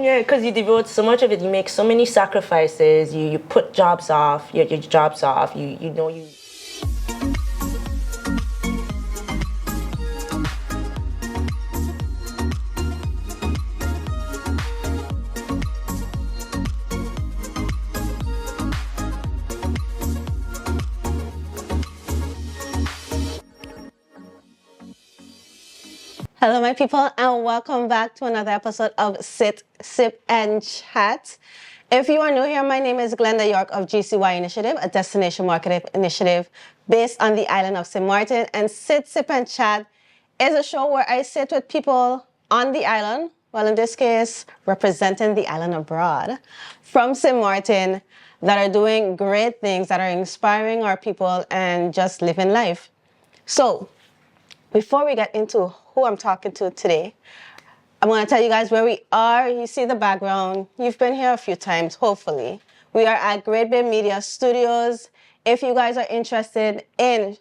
Yeah, because you devote so much of it. You make so many sacrifices. You put jobs off, your jobs off. You know you. Hello, my people, and welcome back to another episode of Sit, Sip, and Chat. If you are new here, my name is Glenda York of GCY Initiative, a destination marketing initiative based on the island of St. Martin. And Sit, Sip, and Chat is a show where I sit with people on the island, well, in this case, representing the island abroad, from St. Martin, that are doing great things, that are inspiring our people and just living life. So, before we get into who I'm talking to today, I'm going to tell you guys where we are. You see the background. You've been here a few times, hopefully. We are at Great Bay Media Studios. If you guys are interested in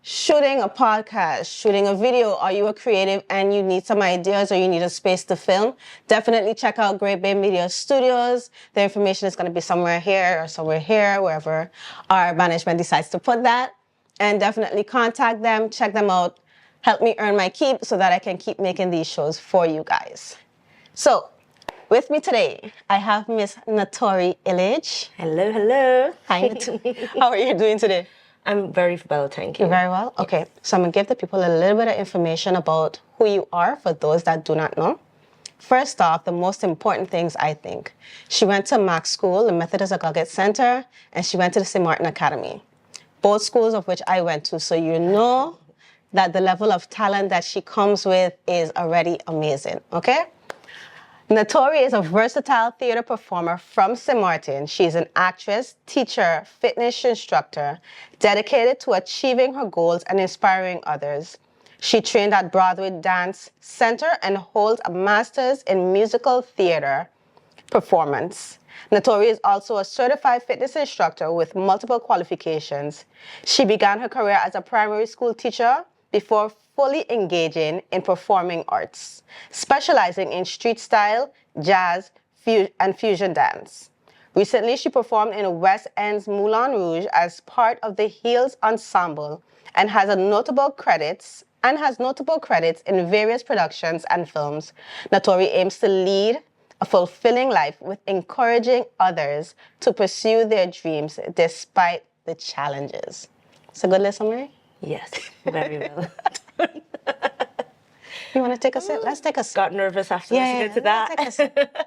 shooting a podcast, shooting a video, or you are creative and you need some ideas or you need a space to film, definitely check out Great Bay Media Studios. The information is going to be somewhere here or somewhere here, wherever our management decides to put that. And definitely contact them, check them out. Help me earn my keep so that I can keep making these shows for you guys. So, with me today, I have Miss Natorii Illidge. Hello, hello. Hi, Natorii. How are you doing today? I'm very well, thank you. You're very well? Okay, so I'm going to give the people a little bit of information about who you are for those that do not know. First off, the most important things, I think. She went to MAC School, the Methodist Aggregate Center, and she went to the St. Martin Academy. Both schools of which I went to, so you know that the level of talent that she comes with is already amazing, okay? Natorii is a versatile theater performer from St. Martin. She's an actress, teacher, fitness instructor, dedicated to achieving her goals and inspiring others. She trained at Broadway Dance Center and holds a master's in musical theater performance. Natorii is also a certified fitness instructor with multiple qualifications. She began her career as a primary school teacher before fully engaging in performing arts, specializing in street style, jazz, and fusion dance. Recently, she performed in West End's Moulin Rouge as part of the Heels Ensemble and has notable credits in various productions and films. Natorii aims to lead a fulfilling life with encouraging others to pursue their dreams despite the challenges. It's a good little summary? Yes, very well. You want to take a sip? Let's take a sip. Got nervous after listening to that. Take a sip.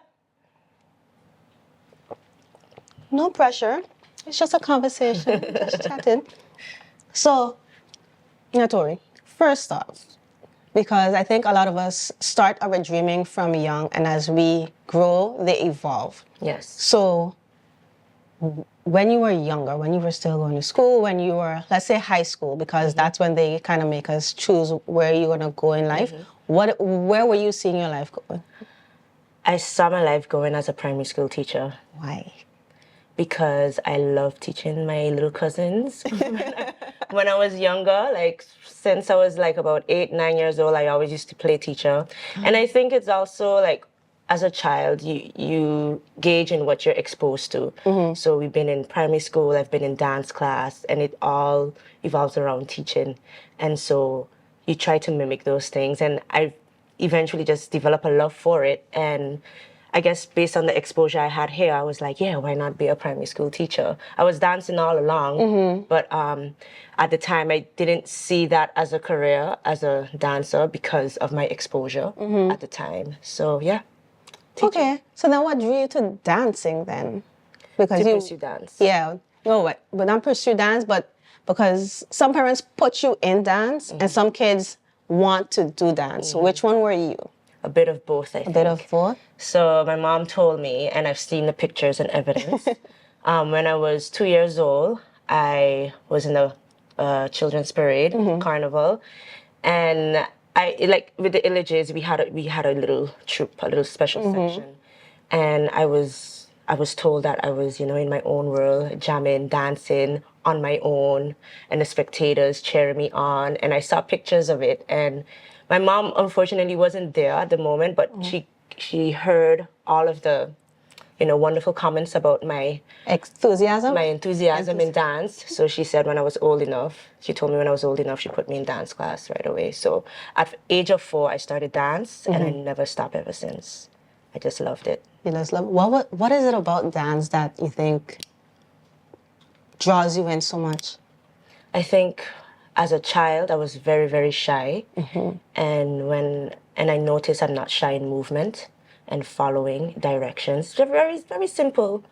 No pressure. It's just a conversation. Just chatting. So, Natorii, first off, because I think a lot of us start our dreaming from young, and as we grow, they evolve. Yes. So, when you were younger, when you were still going to school, when you were, let's say, high school, because that's when they kind of make us choose where you're going to go in life, where were you seeing your life going? I saw my life going as a primary school teacher. Why? Because I love teaching my little cousins. When I was younger, like since I was like about 8, 9 years old, I always used to play teacher. And I think it's also like, as a child, you gauge in what you're exposed to. So we've been in primary school, I've been in dance class, and it all evolves around teaching. And so you try to mimic those things. And I eventually just developed a love for it. And I guess based on the exposure I had here, I was like, yeah, why not be a primary school teacher? I was dancing all along, but at the time I didn't see that as a career, as a dancer, because of my exposure at the time. So yeah. Teaching. Okay, so then what drew you to dancing then? Because to pursue dance. Yeah, no, but not pursue dance, but because some parents put you in dance and some kids want to do dance. Which one were you? A bit of both, I think. A bit of both? So my mom told me, and I've seen the pictures and evidence, when I was 2 years old, I was in the children's parade, carnival, and I like with the Illidges, we had a little troupe, a little special section, and I was told that I was, in my own world, jamming, dancing on my own, and the spectators cheering me on, and I saw pictures of it, and my mom unfortunately wasn't there at the moment, but she she heard all of the, wonderful comments about my enthusiasm in dance. So she said when I was old enough, she told me when I was old enough, she put me in dance class right away. So at age of 4, I started dance, and I never stopped ever since. I just loved it. You just love. What is it about dance that you think draws you in so much? I think as a child, I was very, very shy. And I noticed I'm not shy in movement and following directions. They're very, very simple,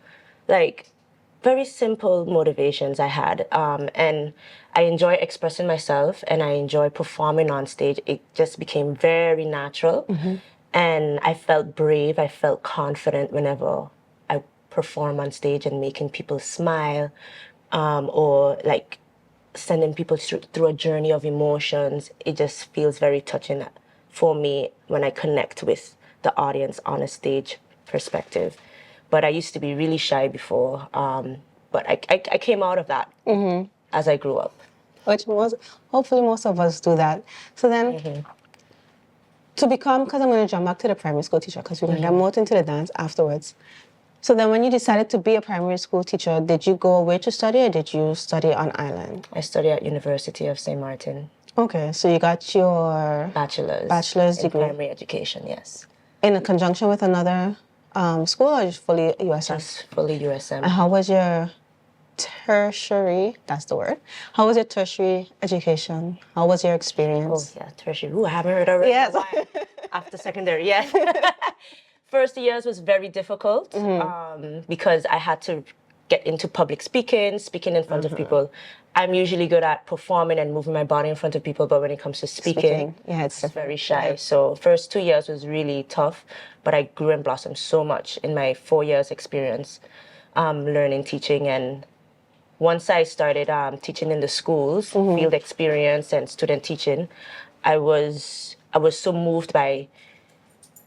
very simple motivations I had. And I enjoy expressing myself, and I enjoy performing on stage. It just became very natural. And I felt brave, I felt confident whenever I perform on stage and making people smile, or like sending people through a journey of emotions. It just feels very touching for me when I connect with the audience on a stage perspective. But I used to be really shy before, but I came out of that as I grew up. Hopefully most of us do that. So then, to become, because I'm going to jump back to the primary school teacher, because we're going to get more into the dance afterwards. So then when you decided to be a primary school teacher, did you go away to study, or did you study on island? I studied at University of St. Martin. Okay, so you got your bachelor's degree in primary education, yes. In conjunction with another school, or just fully USM? Just fully USM. And how was your tertiary, that's the word, how was your tertiary education? How was your experience? Oh, yeah, tertiary. Ooh, I haven't heard already. Yes. After secondary, yes. First years was very difficult because I had to get into public speaking in front of people. I'm usually good at performing and moving my body in front of people, but when it comes to speaking yeah, it's very shy. Yeah. So first 2 years was really tough, but I grew and blossomed so much in my 4 years experience learning, teaching. And once I started teaching in the schools, field experience and student teaching, I was so moved by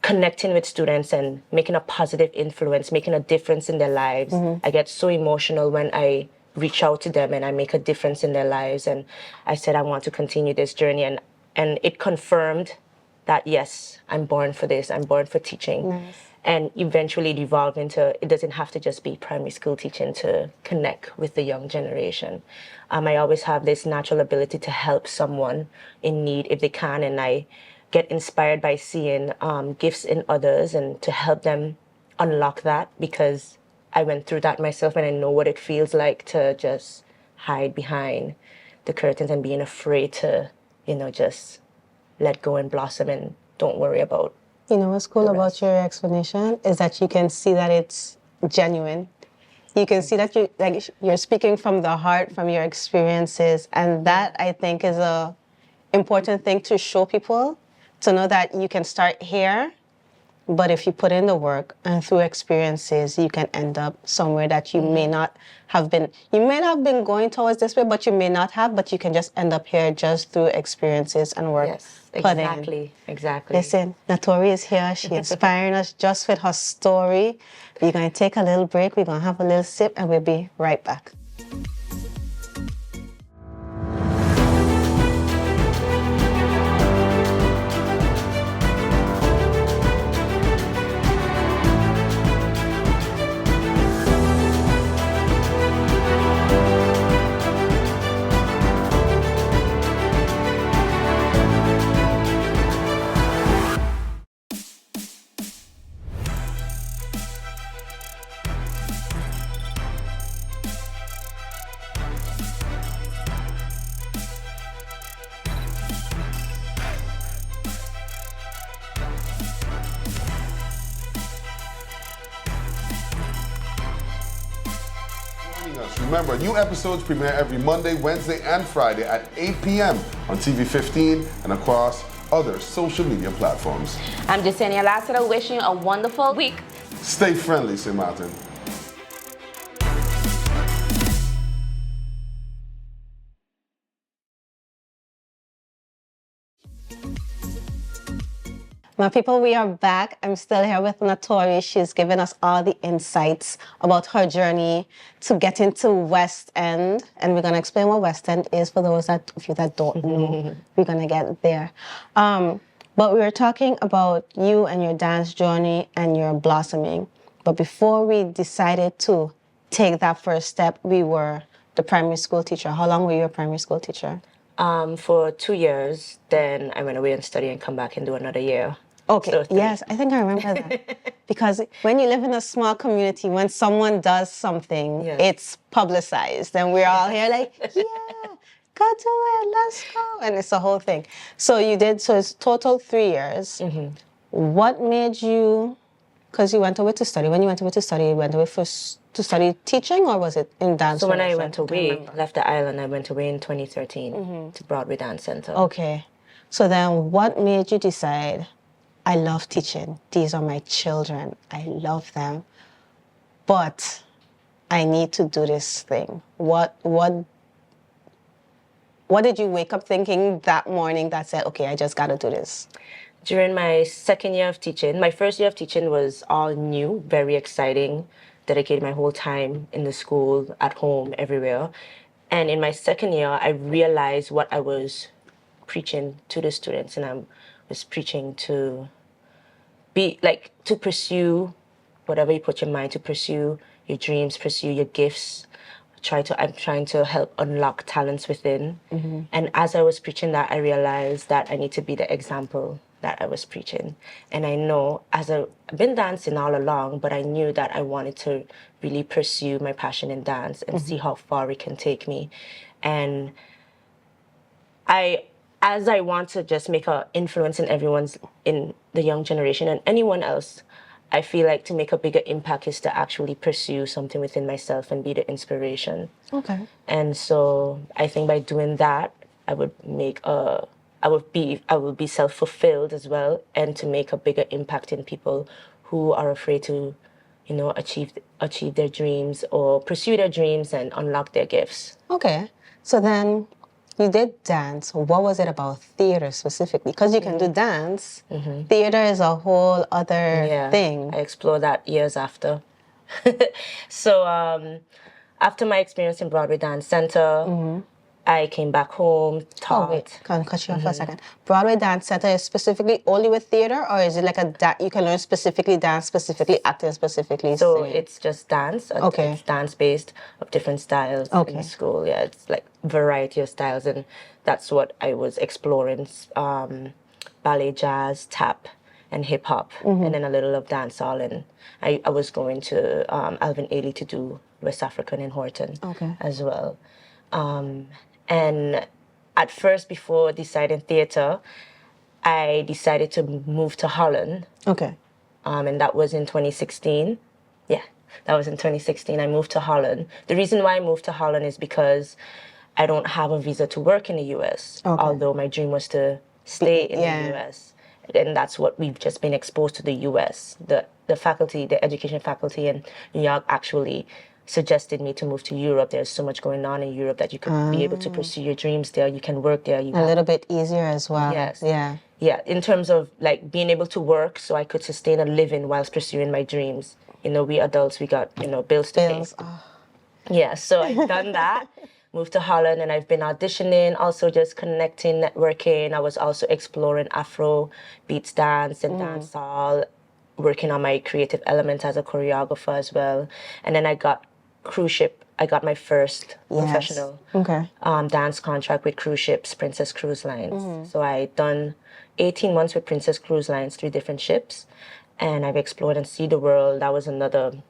connecting with students and making a positive influence, making a difference in their lives. I get so emotional when I reach out to them and I make a difference in their lives. And I said, I want to continue this journey. And it confirmed that, yes, I'm born for this. I'm born for teaching. Nice. And eventually it evolved into, it doesn't have to just be primary school teaching to connect with the young generation. I always have this natural ability to help someone in need if they can. And I get inspired by seeing gifts in others and to help them unlock that, because I went through that myself and I know what it feels like to just hide behind the curtains and being afraid to, just let go and blossom and don't worry about. You know what's cool about your explanation is that you can see that it's genuine. You can see that you're speaking from the heart, from your experiences, and that I think is a important thing to show people, to know that you can start here, but if you put in the work and through experiences, you can end up somewhere that you may not have been. You may have been going towards this way, but you may not have, but you can just end up here just through experiences and work. Yes, exactly. Listen, Natorii is here. She's inspiring us just with her story. We're going to take a little break. We're going to have a little sip, and we'll be right back. Remember, new episodes premiere every Monday, Wednesday, and Friday at 8 p.m. on TV 15 and across other social media platforms. I'm Jasenia Lassiter, wishing you a wonderful week. Stay friendly, St. Martin. My people, we are back. I'm still here with Natorii. She's given us all the insights about her journey to get into West End. And we're going to explain what West End is for those of you that don't know. We're going to get there. But we were talking about you and your dance journey and your blossoming. But before we decided to take that first step, we were the primary school teacher. How long were you a primary school teacher? For 2 years, then I went away and study and come back and do another year. Okay, So 3. yes, I think I remember that. Because when you live in a small community, when someone does something, Yes. it's publicized. And we're all here like, yeah, go do it, let's go. And it's a whole thing. So you did, so it's total 3 years. Mm-hmm. What made you, because you went away to study, when you went away to study, you went away to study teaching, or was it in dance? So when I first? went away, left the island, I went away in 2013 to Broadway Dance Center. Okay. So then what made you decide, I love teaching. These are my children. I love them. But I need to do this thing. What did you wake up thinking that morning that said, okay, I just got to do this? During my second year of teaching, my first year of teaching was all new, very exciting, dedicated my whole time in the school, at home, everywhere. And in my second year, I realized what I was preaching to the students, and I was preaching to to pursue whatever you put your mind to, pursue your dreams, pursue your gifts. I'm trying to help unlock talents within. And as I was preaching that, I realized that I need to be the example that I was preaching. And I know, I've been dancing all along, but I knew that I wanted to really pursue my passion in dance and see how far it can take me. And as I want to just make an influence in the young generation and anyone else, I feel like to make a bigger impact is to actually pursue something within myself and be the inspiration. Okay. And so I think by doing that, I would be self-fulfilled as well, and to make a bigger impact in people who are afraid to, achieve their dreams or pursue their dreams and unlock their gifts. Okay. So then you did dance. What was it about theater specifically? Because you can do dance. Theater is a whole other thing. I explored that years after. So after my experience in Broadway Dance Center, I came back home, taught. Oh, wait, can I cut you off for a second? Broadway Dance Center is specifically only with theater, or is it like you can learn specifically dance, specifically acting, specifically So singing? it's just dance. Okay. It's dance-based of different styles in school. Yeah, it's like variety of styles, and that's what I was exploring. Ballet, jazz, tap, and hip-hop, and then a little of dancehall. And I was going to Alvin Ailey to do West African in Horton as well. And at first, before deciding theater, I decided to move to Holland. Okay. And that was in 2016. Yeah, that was in 2016. I moved to Holland. The reason why I moved to Holland is because I don't have a visa to work in the U.S., although my dream was to stay in the U.S. And that's what we've just been exposed to, the U.S. The faculty, the education faculty in New York actually suggested me to move to Europe. There's so much going on in Europe that you can be able to pursue your dreams there. You can work there. A little bit easier as well. Yes. Yeah. Yeah, in terms of like being able to work so I could sustain a living whilst pursuing my dreams. We adults, we got, bills to pay. Yeah, so I've done that. Moved to Holland, and I've been auditioning, also just connecting, networking. I was also exploring Afro beats dance and dancehall, working on my creative element as a choreographer as well. And then I got cruise ship. I got my first professional dance contract with cruise ships, Princess Cruise Lines. So I done 18 months with Princess Cruise Lines, 3 different ships, and I've explored and see the world. That was another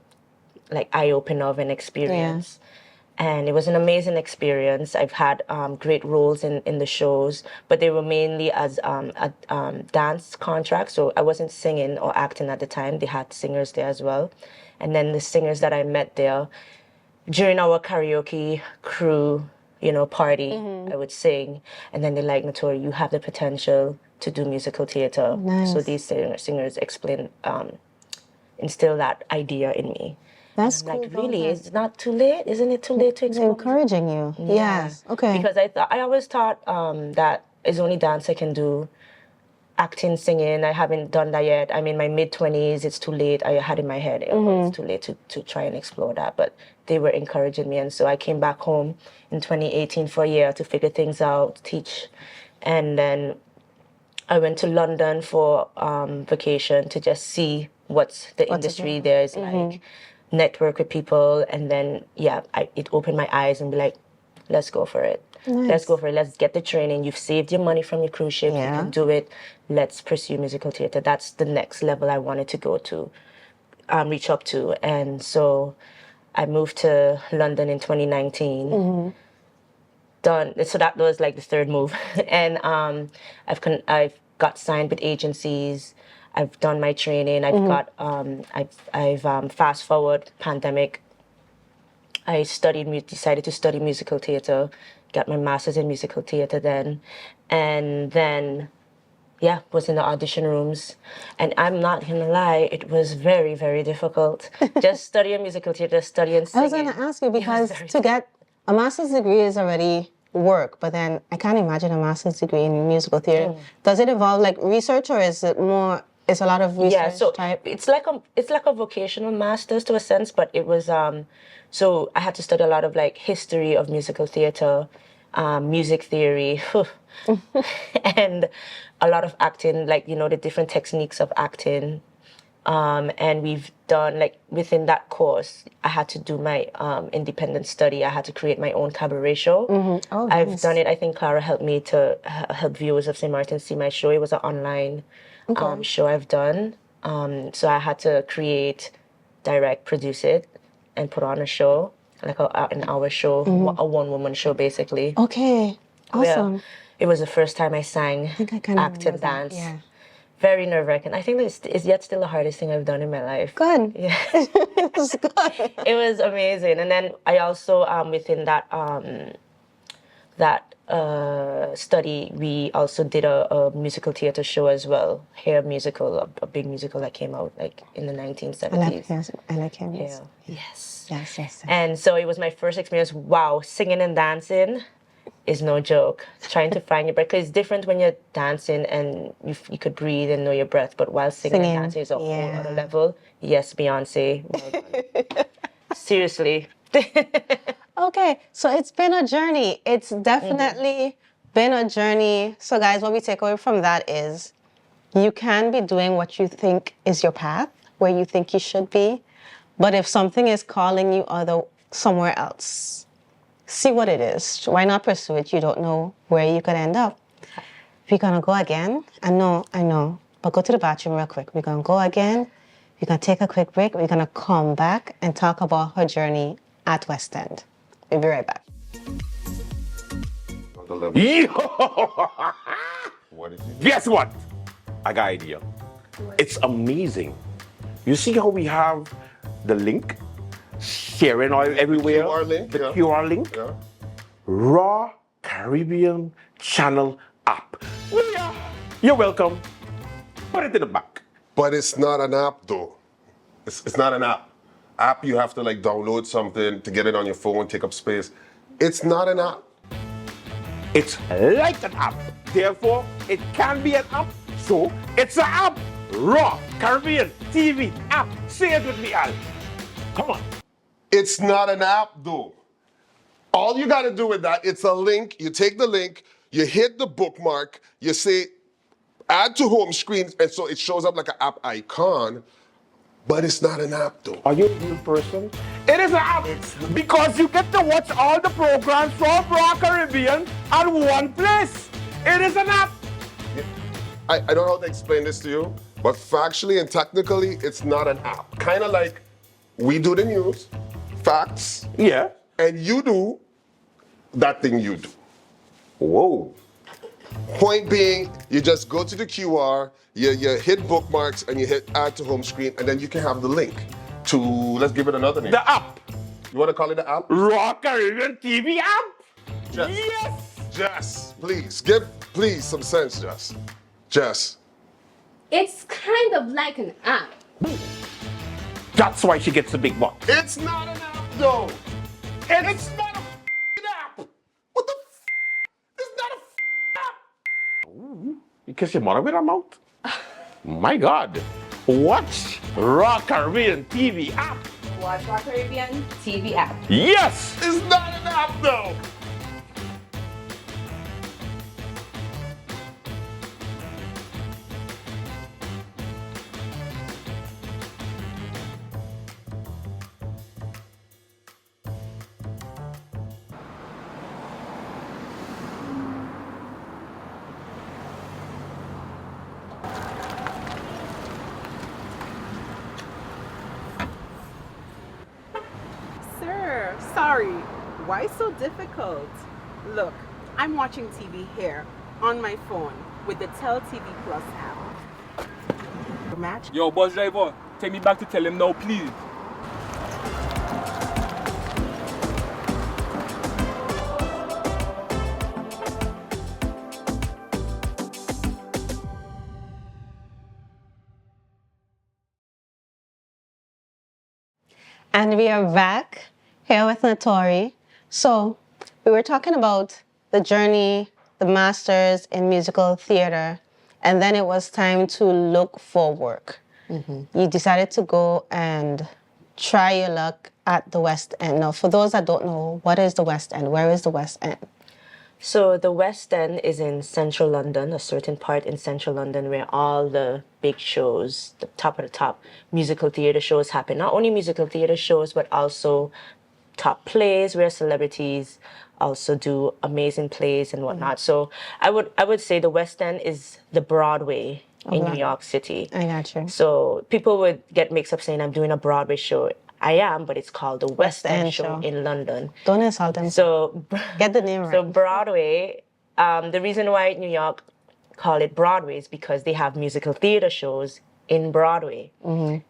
eye-opener of an experience. And it was an amazing experience. I've had great roles in the shows, but they were mainly as dance contracts. So I wasn't singing or acting at the time. They had singers there as well. And then the singers that I met there, during our karaoke crew, party, I would sing. And then they're like, Natorii, you have the potential to do musical theater. Nice. So these singers instill that idea in me. That's cool. Like, cool. really, it's not too late? Isn't it too late to explore? Encouraging you. Yes. Okay. Because I always thought that it's only dance I can do. Acting, singing, I haven't done that yet. I'm in my mid-20s. It's too late. I had in my head, it's too late to try and explore that. But they were encouraging me. And so I came back home in 2018 for a year to figure things out, teach. And then I went to London for vacation to just see what the industry there is like, network with people, and then it opened my eyes and be like, let's go for it. Nice. Let's go for it. Let's get the training. You've saved your money from your cruise ship. You can do it. Let's pursue musical theater. That's the next level I wanted to go to, reach up to. And so I moved to London in 2019. So that was like the third move. And I've got signed with agencies. I've done my training. I've got I've fast forward pandemic. I decided to study musical theater, got my master's in musical theater then, and then was in the audition rooms. And I'm not gonna lie, it was very, very difficult. Just studying musical theater, studying singing. I was gonna ask you, because to get a master's degree is already work, but then I can't imagine a master's degree in musical theater. Does it involve like research, or is it more? It's a lot of research type. It's like a vocational master's to a sense, but it was so I had to study a lot of like history of musical theater, music theory, and a lot of acting, like the different techniques of acting. And we've done, like, within that course, I had to do my independent study. I had to create my own cabaret show. Oh, I've nice. done it. I think Clara helped me to help viewers of St. Martin see my show. It was an online show I've done. So I had to create, direct, produce it, and put on a show, like an hour show, a one-woman show, basically. Okay, awesome. Where it was the first time I sang, I think I kind of act and dance. Yeah. Very nerve-wracking. I think it's yet still the hardest thing I've done in my life. Good. Yeah. It's good. It was amazing. And then I also, within that study, we also did a musical theater show as well. Hair musical, a big musical that came out like in the 1970s. I like him. Yeah. Yes. Yes. And so it was my first experience. Wow, singing and dancing is no joke. Trying to find your breath, because it's different when you're dancing and you could breathe and know your breath, but while singing and dancing is a whole other level. Yes, Beyonce. Well done. Seriously. Okay, so it's been a journey. It's definitely been a journey. So guys, what we take away from that is you can be doing what you think is your path, where you think you should be, but if something is calling you somewhere else, see what it is. Why not pursue it? You don't know where you could end up. We're gonna go again. I know, but go to the bathroom real quick. We're gonna go again. We're gonna take a quick break. We're gonna come back and talk about her journey at West End. We'll be right back. What did you do? Guess what? I got an idea. It's amazing. You see how we have the link? Sharing all everywhere. QR link, the yeah. QR link. Yeah. Raw Caribbean Channel app. Yeah. You're welcome. Put it in the back. But it's not an app, though. It's not an app. App, you have to like download something to get it on your phone, take up space. It's not an app. It's like an app. Therefore, it can be an app. So, it's an app. Raw Caribbean TV app. Say it with me, Al. Come on. It's not an app, though. All you got to do with that, it's a link. You take the link, you hit the bookmark, you say add to home screen, and so it shows up like an app icon, but it's not an app, though. Are you a real person? It is an app because you get to watch all the programs from Raw Caribbean at one place. It is an app. I don't know how to explain this to you, but factually and technically, it's not an app. Kind of like we do the news, facts, Yeah. and you do that thing you do. Whoa. Point being, you just go to the QR, you hit bookmarks, and you hit add to home screen, and then you can have the link to, let's give it another name. The app. You want to call it the app? Raw Caribbean TV app. Jess. Yes. Jess, please, give some sense, Jess. Jess. It's kind of like an app. That's why she gets the big bucks. It's not an app, though. It's not a app. What the It's not a app. You kiss your mother with her mouth? My God. Watch Raw Caribbean TV app. Watch Raw Caribbean TV app. Yes. It's not an app, though. sorry. Why so difficult? Look, I'm watching TV here on my phone with the Tell TV Plus app. Match? Yo, bus driver, take me back to tell him now, please. And we are back here with Natorii. So we were talking about the journey, the masters in musical theater, and then it was time to look for work. You decided to go and try your luck at the West End. Now, for those that don't know, what is the West End? Where is the West End? So the West End is in central London, a certain part in central London where all the big shows, the top of the top musical theater shows happen. Not only musical theater shows, but also top plays where celebrities also do amazing plays and whatnot. So I would say the West End is the Broadway in New York City. I got you. So people would get mixed up saying I'm doing a Broadway show. I am, but it's called the West End show in London. Don't insult them. So get the name right. So Broadway, the reason why New York call it Broadway is because they have musical theater shows in Broadway.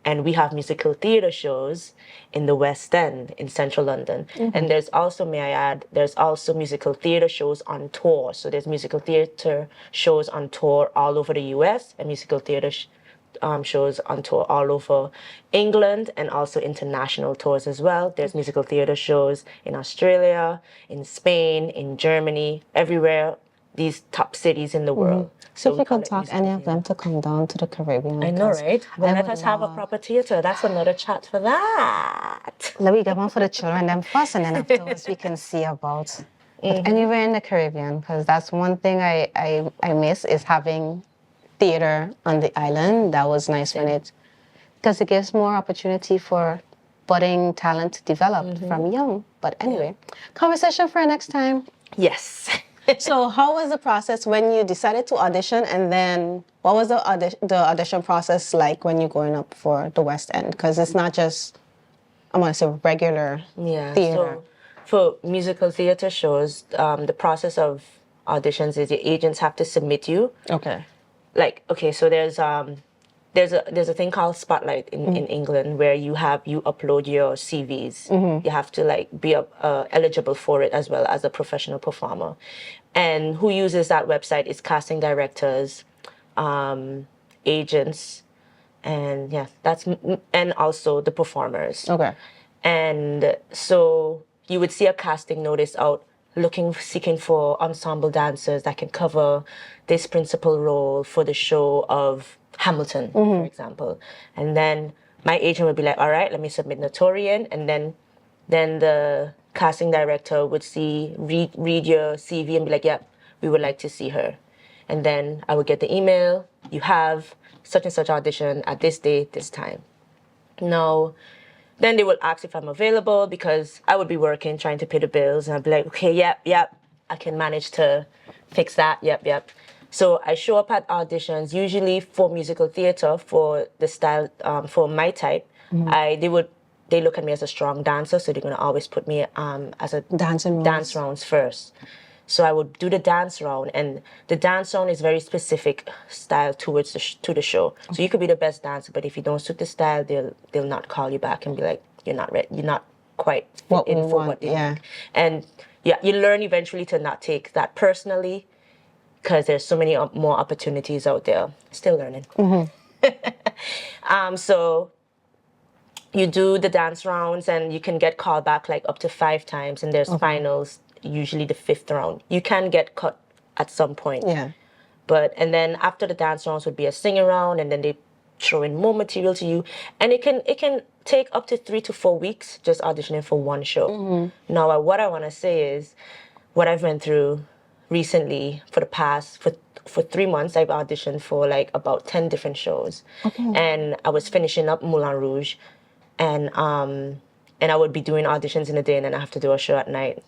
And we have musical theater shows in the West End in central London. And there's also, may I add, there's also musical theater shows on tour. So there's musical theater shows on tour all over the US and musical theater shows on tour all over England and also international tours as well. There's musical theater shows in Australia, in Spain, in Germany, everywhere, these top cities in the world. So if you could talk any of them to come down to the Caribbean. I know, right? Well, let us have a proper theater. That's another chat for that. Let me get one for the children then first, and then afterwards we can see about anywhere in the Caribbean, because that's one thing I miss is having theater on the island. That was nice because it gives more opportunity for budding talent to develop from young. But anyway, conversation for next time. Yes. So how was the process when you decided to audition, and then what was the audition process like when you're going up for the West End? Because it's not just, I'm going to say, regular theater. So for musical theater shows, the process of auditions is your agents have to submit you. Okay. So there's a thing called Spotlight in England where you upload your CVs. You have to be eligible for it as well as a professional performer. And who uses that website is casting directors, agents, and also the performers. Okay. And so you would see a casting notice out seeking for ensemble dancers that can cover this principal role for the show of Hamilton, for example. And then my agent would be like, all right, let me submit Natorii in. And then the casting director would read your CV and be like, yep, we would like to see her. And then I would get the email, you have such and such audition at this date, this time. Now, then they will ask if I'm available because I would be working, trying to pay the bills. And I'd be like, okay, yep, I can manage to fix that, yep. So I show up at auditions, usually for musical theater, for the style, for my type. They look at me as a strong dancer, so they're going to always put me as a dance rounds first. So I would do the dance round, and the dance round is very specific style towards to the show. So you could be the best dancer, but if you don't suit the style, they'll not call you back and be like, you're not ready, you're not quite fit in for what they think. And you learn eventually to not take that personally, because there's so many more opportunities out there. Still learning. So you do the dance rounds, and you can get called back up to 5 times, and there's finals. Usually the 5th round. You can get cut at some point. Yeah. And then after the dance rounds would be a singing round, and then they throw in more material to you. And it can take up to 3 to 4 weeks just auditioning for one show. Now, what I want to say is what I've went through recently for the past, for 3 months, I've auditioned for about 10 different shows. And I was finishing up Moulin Rouge, and I would be doing auditions in the day, and then I have to do a show at night.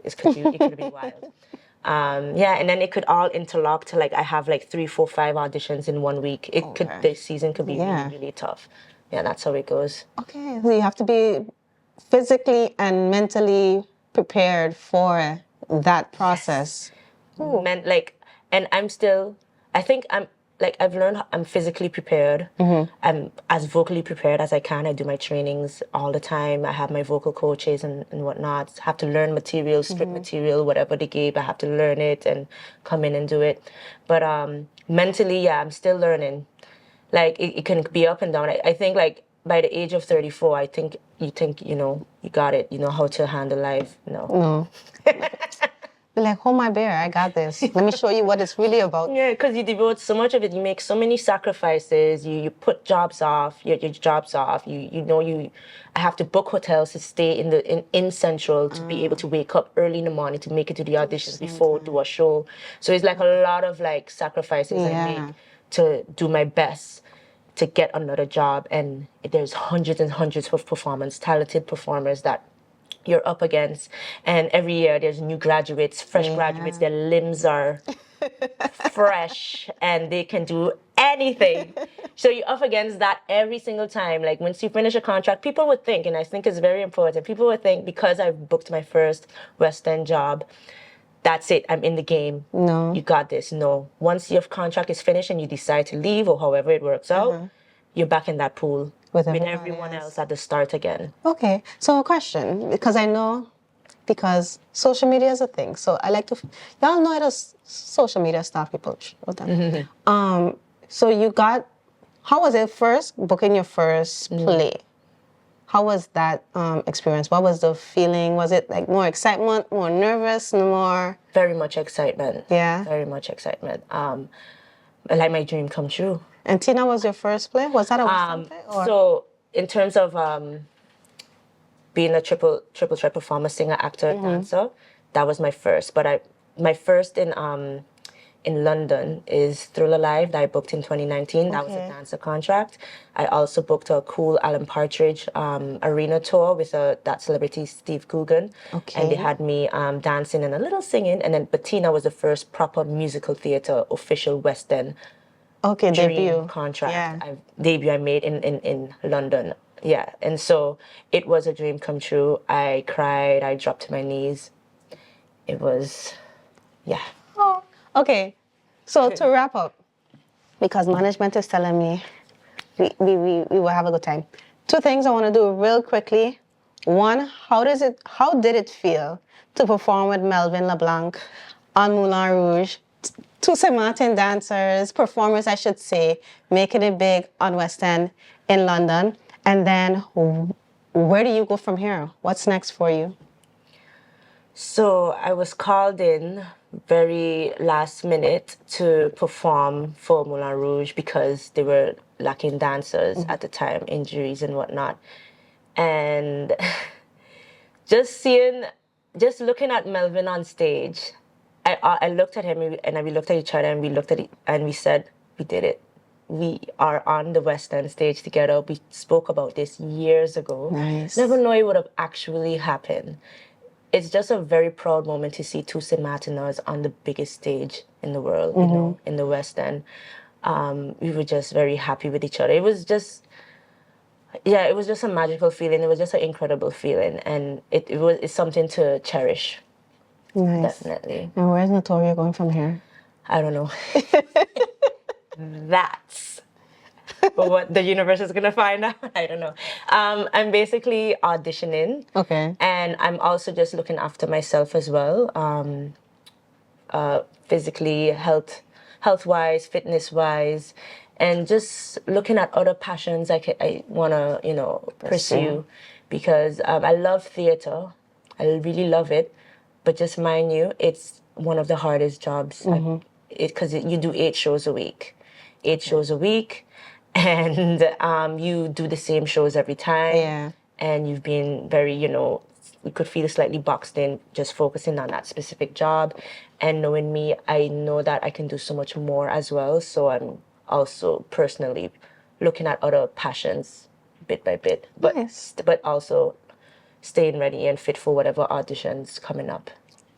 It could be wild. And then it could all interlock to I have 3, 4, 5 auditions in 1 week. The season could be really, really tough. Yeah, that's how it goes. Okay, so you have to be physically and mentally prepared for that process? Meant like, and I'm still, I think I'm like, I've learned I'm physically prepared. I'm as vocally prepared as I can. I do my trainings all the time. I have my vocal coaches and whatnot. Have to learn material, script material, whatever they gave, I have to learn it and come in and do it. But mentally, yeah, I'm still learning. Like it can be up and down. I think like by the age of 34, I think you know, you got it. You know how to handle life. No. Be like, hold my bear, I got this. Let me show you what it's really about. Yeah, because you devote so much of it. You make so many sacrifices. You put jobs off, your jobs off. I have to book hotels to stay in Central to be able to wake up early in the morning to make it to the auditions before do a show. So it's like a lot of like sacrifices I make to do my best to get another job. And there's hundreds and hundreds of talented performers that you're up against, and every year there's new graduates, fresh graduates. Their limbs are fresh and they can do anything. So you're up against that every single time. Like once you finish a contract, people would think, and I think it's very important, people would think because I've booked my first West End job, that's it, I'm in the game. No. You got this. No. Once your contract is finished and you decide to leave or however it works out, you're back in that pool with everyone else at the start again. Okay, so a question, because I know, because social media is a thing, so I like to, y'all know it as social media staff people. So you got, how was it first booking your first play? How was that experience? What was the feeling? Was it like more excitement, more nervous, more? Very much excitement. Yeah. Very much excitement. Like my dream come true. And Tina was your first play? Was that a West End play? Or? So in terms of being a triple threat performer, singer, actor, dancer, that was my first. But my first in London is Thriller Live that I booked in 2019. That was a dancer contract. I also booked a cool Alan Partridge arena tour with that celebrity Steve Coogan. And they had me dancing and a little singing. And then Bettina was the first proper musical theater official West End debut contract. Debut I made in London. Yeah, and so it was a dream come true. I cried, I dropped to my knees. It was, yeah. Oh, okay, so to wrap up, because management is telling me we will have a good time. Two things I want to do real quickly. One, how did it feel to perform with Melvin LeBlanc on Moulin Rouge? Two St. Martin dancers, performers, I should say, making it big on West End in London. And then where do you go from here? What's next for you? So I was called in very last minute to perform for Moulin Rouge because they were lacking dancers at the time, injuries and whatnot. And just looking at Melvin on stage, I looked at him and we looked at each other and we looked at it and we said, we did it. We are on the West End stage together. We spoke about this years ago. Nice. Never know it would have actually happened. It's just a very proud moment to see two St. Martiners on the biggest stage in the world, you know, in the West End. We were just very happy with each other. It was just a magical feeling. It was just an incredible feeling. And it's something to cherish. Nice. Definitely. And where's Natorii going from here? I don't know. That's what the universe is going to find out. I don't know. I'm basically auditioning. Okay. And I'm also just looking after myself as well. Physically, health-wise, fitness-wise, and just looking at other passions I want to, pursue. Because I love theater. I really love it. But just mind you, it's one of the hardest jobs because you do 8 shows a week. 8 shows a week, and you do the same shows every time. Yeah. And you've been very, you could feel slightly boxed in just focusing on that specific job. And knowing me, I know that I can do so much more as well. So I'm also personally looking at other passions bit by bit. But, nice. But also staying ready and fit for whatever auditions coming up.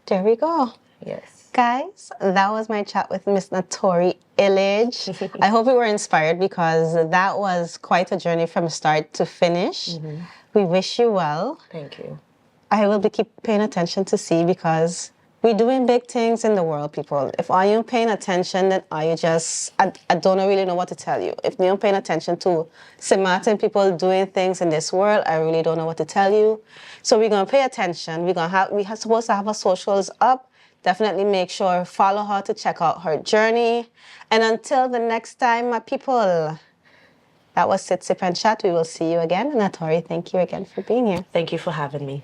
There we go. Yes. Guys, that was my chat with Miss Natorii Illidge. I hope you were inspired because that was quite a journey from start to finish. We wish you well. Thank you. I will be keep paying attention to see because we're doing big things in the world, people. If are you paying attention, then are you just, I don't really know what to tell you. If you're paying attention to smart people doing things in this world, I really don't know what to tell you. So we're going to pay attention. We're supposed to have our socials up. Definitely make sure, follow her to check out her journey. And until the next time, my people, that was Sit, Sip, and Chat. We will see you again. Natorii, thank you again for being here. Thank you for having me.